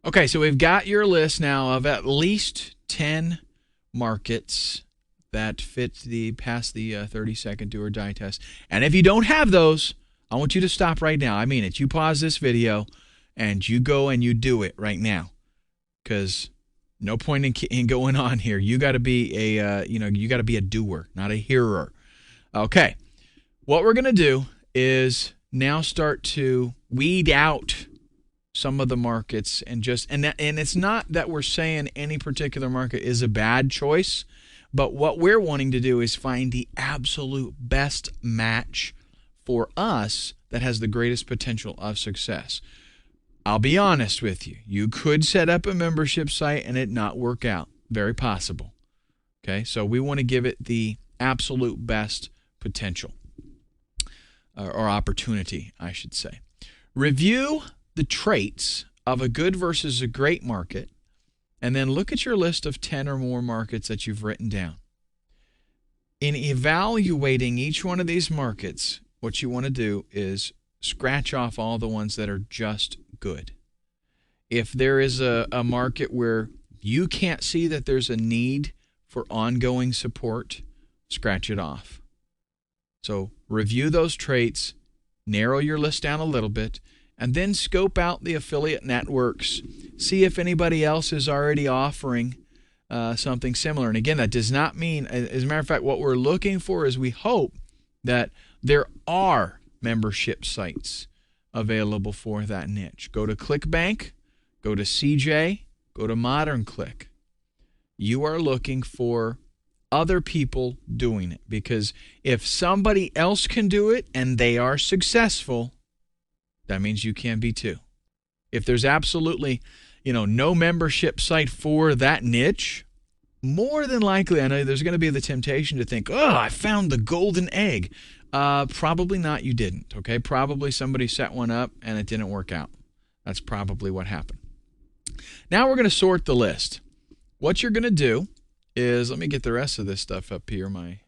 Okay, so we've got your list now of at least 10 markets that fit the past the 30-second do or die test. And if you don't have those, I want you to stop right now. I mean it. You pause this video and you go and you do it right now, because no point in going on here. You got to be you got to be a doer, not a hearer. Okay, what we're gonna do is now start to weed out some of the markets, and it's not that we're saying any particular market is a bad choice, but what we're wanting to do is find the absolute best match for us that has the greatest potential of success. I'll be honest with you. You could set up a membership site and it not work out. Very possible. Okay, so we want to give it the absolute best potential or opportunity, I should say. Review the traits of a good versus a great market, and then look at your list of 10 or more markets that you've written down. In evaluating each one of these markets, what you want to do is scratch off all the ones that are just good. If there is a market where you can't see that there's a need for ongoing support, scratch it off. So review those traits, narrow your list down a little bit, and then scope out the affiliate networks. See if anybody else is already offering something similar. And again, that does not mean, as a matter of fact, what we're looking for is we hope that there are membership sites available for that niche. Go to ClickBank, go to CJ, go to ModernClick. You are looking for other people doing it, because if somebody else can do it and they are successful, that means you can be too. If there's absolutely, no membership site for that niche, more than likely, I know there's going to be the temptation to think, oh, I found the golden egg. Probably not, you didn't, okay? Probably somebody set one up and it didn't work out. That's probably what happened. Now we're going to sort the list. What you're going to do is, let me get the rest of this stuff up here. My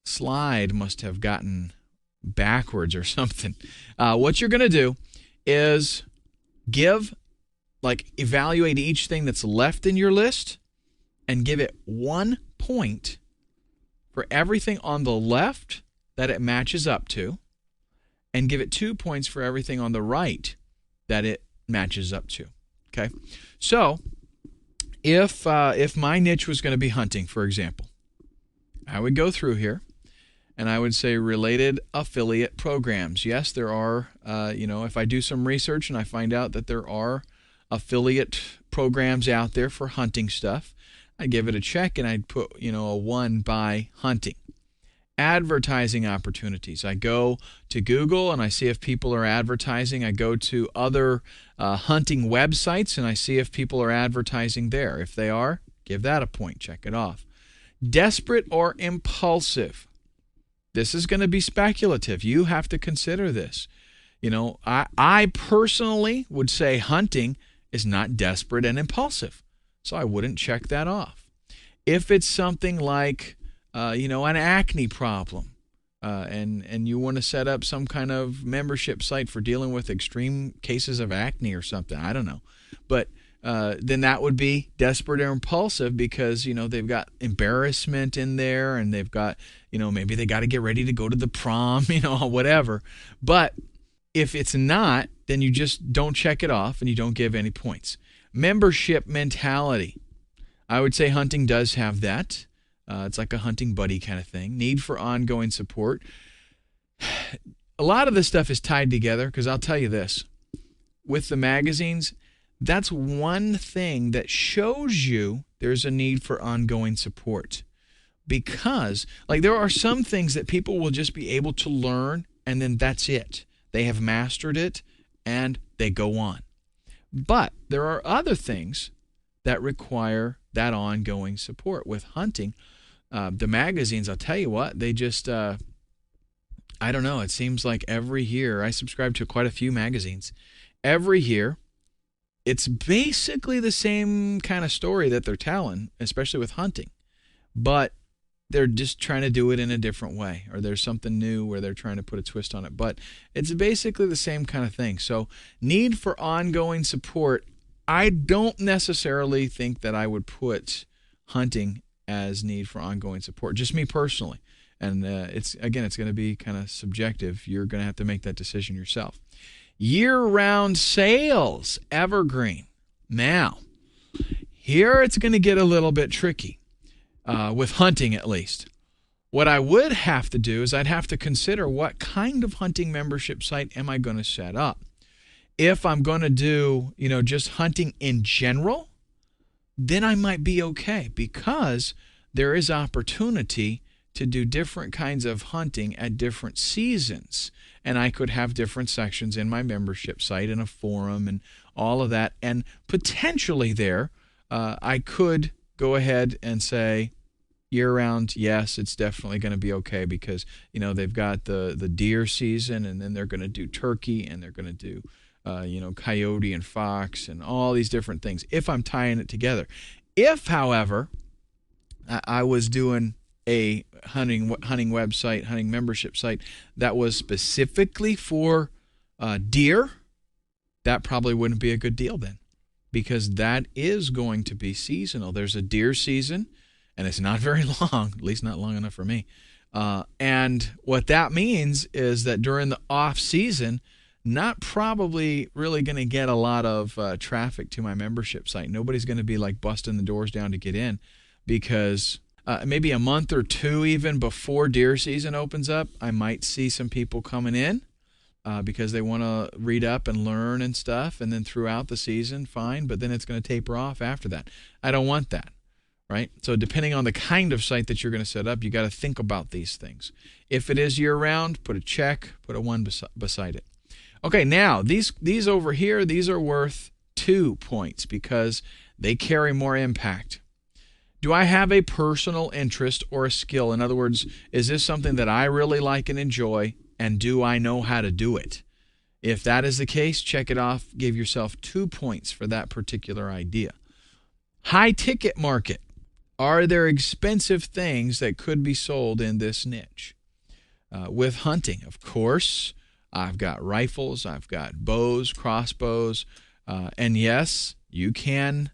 slide must have gotten backwards or something. What you're going to do is evaluate each thing that's left in your list and give it 1 point for everything on the left that it matches up to, and give it 2 points for everything on the right that it matches up to. Okay? So, if my niche was going to be hunting, for example, I would go through here and I would say related affiliate programs. Yes, there are, if I do some research and I find out that there are affiliate programs out there for hunting stuff, I'd give it a check and I'd put, a 1 by hunting. Advertising opportunities. I go to Google and I see if people are advertising. I go to other hunting websites and I see if people are advertising there. If they are, give that a point. Check it off. Desperate or impulsive. This is going to be speculative. You have to consider this. I personally would say hunting is not desperate and impulsive, so I wouldn't check that off. If it's something like an acne problem, and you want to set up some kind of membership site for dealing with extreme cases of acne or something, I don't know. But then that would be desperate or impulsive, because, they've got embarrassment in there, and they've got, maybe they got to get ready to go to the prom, whatever. But if it's not, then you just don't check it off and you don't give any points. Membership mentality. I would say hunting does have that. It's like a hunting buddy kind of thing. Need for ongoing support. A lot of this stuff is tied together, because I'll tell you this. With the magazines, that's one thing that shows you there's a need for ongoing support. Because, there are some things that people will just be able to learn, and then that's it. They have mastered it, and they go on. But there are other things that require that ongoing support. With hunting, the magazines, I'll tell you what, they just, I don't know, it seems like every year, I subscribe to quite a few magazines. Every year, it's basically the same kind of story that they're telling, especially with hunting. But they're just trying to do it in a different way, or there's something new where they're trying to put a twist on it. But it's basically the same kind of thing. So need for ongoing support, I don't necessarily think that I would put hunting as need for ongoing support. Just me personally. And it's going to be kind of subjective. You're going to have to make that decision yourself. Year-round sales, evergreen. Now, here it's going to get a little bit tricky, with hunting at least. What I would have to do is I'd have to consider what kind of hunting membership site am I going to set up. If I'm going to do, just hunting in general, then I might be okay, because there is opportunity to do different kinds of hunting at different seasons. And I could have different sections in my membership site and a forum and all of that. And potentially there, I could go ahead and say, year-round, yes, it's definitely going to be okay, because, they've got the deer season, and then they're going to do turkey, and they're going to do, coyote and fox and all these different things, if I'm tying it together. If, however, I was doing a hunting website, hunting membership site that was specifically for deer, that probably wouldn't be a good deal then, because that is going to be seasonal. There's a deer season, and it's not very long, at least not long enough for me. And what that means is that during the off season, not probably really going to get a lot of traffic to my membership site. Nobody's going to be like busting the doors down to get in, because maybe a month or two even before deer season opens up, I might see some people coming in because they want to read up and learn and stuff. And then throughout the season, fine, but then it's going to taper off after that. I don't want that, right? So depending on the kind of site that you're going to set up, you got to think about these things. If it is year-round, put a check, put a 1 beside it. Okay, now these over here, these are worth 2 points because they carry more impact. Do I have a personal interest or a skill? In other words, is this something that I really like and enjoy, and do I know how to do it? If that is the case, check it off. Give yourself 2 points for that particular idea. High ticket market. Are there expensive things that could be sold in this niche? With hunting, of course, I've got rifles, I've got bows, crossbows, and yes, you can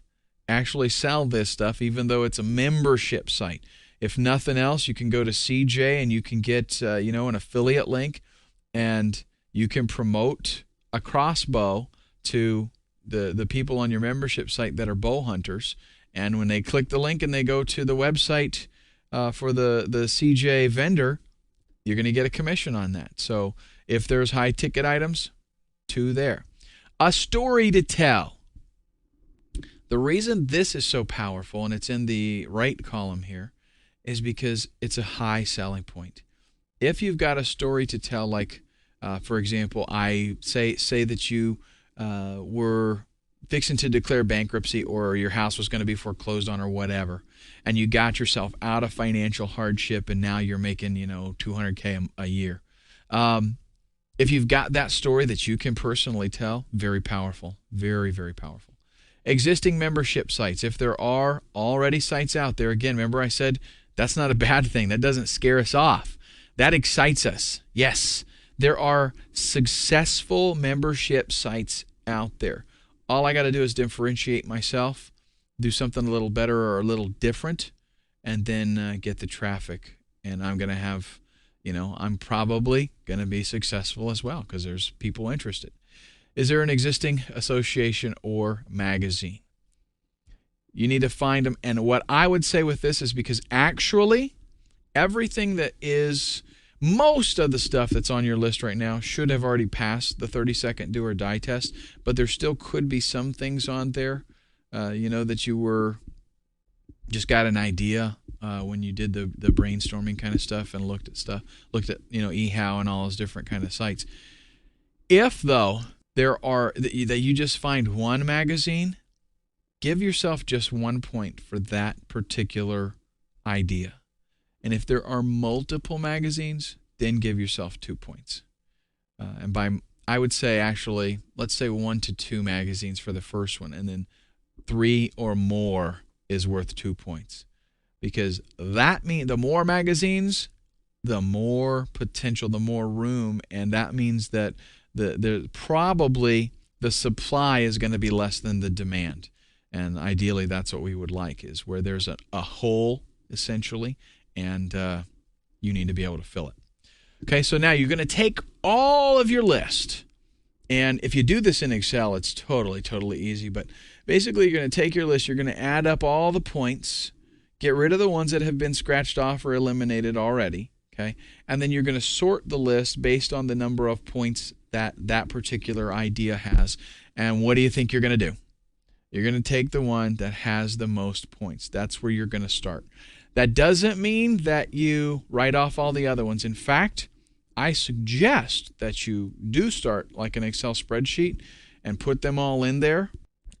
actually sell this stuff even though it's a membership site. If nothing else, you can go to CJ and you can get an affiliate link, and you can promote a crossbow to the people on your membership site that are bow hunters. And when they click the link and they go to the website for the CJ vendor, you're going to get a commission on that. So if there's high ticket items, 2 there. A story to tell. The reason this is so powerful, and it's in the right column here, is because it's a high selling point. If you've got a story to tell, like, for example, I say that you were fixing to declare bankruptcy, or your house was going to be foreclosed on, or whatever, and you got yourself out of financial hardship, and now you're making, $200K a year. If you've got that story that you can personally tell, very powerful, very, very powerful. Existing membership sites. If there are already sites out there, again, remember I said that's not a bad thing. That doesn't scare us off. That excites us. Yes, there are successful membership sites out there. All I got to do is differentiate myself, do something a little better or a little different, and then get the traffic. And I'm going to have, I'm probably going to be successful as well because there's people interested. Is there an existing association or magazine? You need to find them. And what I would say with this is, because actually everything that is, most of the stuff that's on your list right now should have already passed the 30-second do or die test, but there still could be some things on there, that you were just got an idea when you did the brainstorming kind of stuff and looked at eHow and all those different kind of sites. If, though, there are that you just find one magazine, give yourself just 1 point for that particular idea. And if there are multiple magazines, then give yourself 2 points. I would say, actually, let's say 1 to 2 magazines for the first one, and then 3 or more is worth 2 points. Because that means the more magazines, the more potential, the more room, and that means that there's probably the supply is going to be less than the demand. And ideally, that's what we would like, is where there's a hole, essentially, and you need to be able to fill it. Okay, so now you're going to take all of your list. And if you do this in Excel, it's totally, totally easy. But basically, you're going to take your list, you're going to add up all the points, get rid of the ones that have been scratched off or eliminated already. Okay, and then you're going to sort the list based on the number of points that that particular idea has. And what do you think you're going to do? You're going to take the one that has the most points. That's where you're going to start. That doesn't mean that you write off all the other ones. In fact, I suggest that you do start like an Excel spreadsheet and put them all in there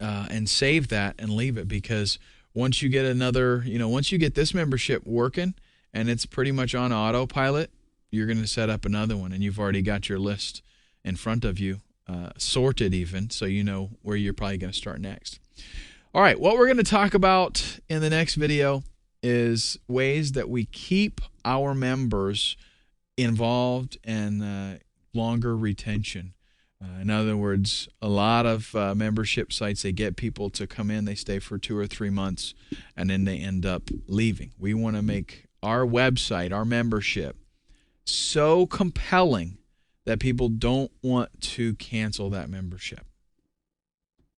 and save that and leave it, because once you get another, once you get this membership working and it's pretty much on autopilot, you're going to set up another one and you've already got your list in front of you, sorted even, so you know where you're probably going to start next. All right, what we're going to talk about in the next video is ways that we keep our members involved and longer retention. In other words, a lot of membership sites, they get people to come in, they stay for 2 or 3 months, and then they end up leaving. We want to make our website, our membership, so compelling that people don't want to cancel that membership.